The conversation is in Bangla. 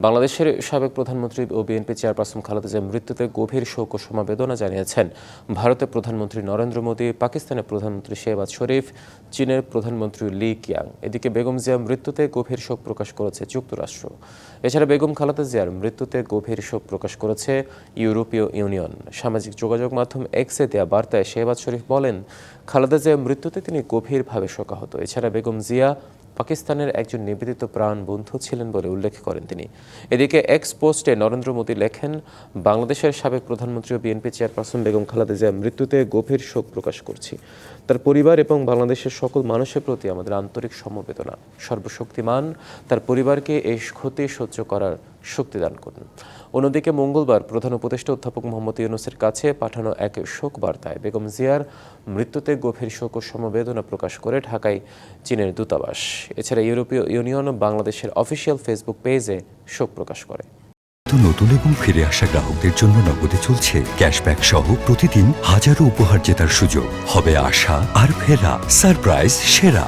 বাংলাদেশের সাবেক প্রধানমন্ত্রী ও বিএনপি চেয়ারপারসন খালেদা জিয়ার মৃত্যুতে গভীর শোক ও সমবেদনা জানিয়েছেন ভারতের প্রধানমন্ত্রী নরেন্দ্র মোদী, পাকিস্তানের প্রধানমন্ত্রী শেহবাজ শরীফ, চীনের প্রধানমন্ত্রী লি কিয়াং। এদিকে বেগম জিয়ার মৃত্যুতে গভীর শোক প্রকাশ করেছে যুক্তরাষ্ট্র। এছাড়া বেগম খালেদা জিয়ার মৃত্যুতে গভীর শোক প্রকাশ করেছে ইউরোপীয় ইউনিয়ন। সামাজিক যোগাযোগ মাধ্যম এক্সে দেয়া বার্তায় শেহবাজ শরীফ বলেন, খালেদা জিয়ার মৃত্যুতে তিনি গভীরভাবে শোকাহত। এছাড়া বেগম জিয়া পাকিস্তানের একজন নিবেদিত প্রাণ বন্ধু ছিলেন বলে উল্লেখ করেন তিনি। এদিকে এক্স পোস্টে নরেন্দ্র মোদী লেখেন, বাংলাদেশের সাবেক প্রধানমন্ত্রী ও বিএনপি চেয়ারপারসন বেগম খালেদা জিয়ার মৃত্যুতে গভীর শোক প্রকাশ করছি। তার পরিবার এবং বাংলাদেশের সকল মানুষের প্রতি আমাদের আন্তরিক সমবেদনা। সর্বশক্তিমান তার পরিবারকে এই ক্ষতি সহ্য করার শক্তি দান করুন। অন্যদিকে মঙ্গলবার প্রধান উপদেষ্টা অধ্যাপক মোহাম্মদ ইউনূসের কাছে পাঠানো এক শোক বার্তায় বেগম জিয়ার মৃত্যুতে গভীর শোক ও সমবেদনা প্রকাশ করে ঢাকায় চীনের দূতাবাস। এছাড়া ইউরোপীয় ইউনিয়ন বাংলাদেশের অফিসিয়াল ফেসবুক পেজে শোক প্রকাশ করে। নতুন এবং ফিরে আসা গ্রাহকদের জন্য নগদে চলছে ক্যাশব্যাক সহ প্রতিদিন হাজারো উপহার জেতার সুযোগ। হবে আশা আর ফেরা, সারপ্রাইজ সেরা।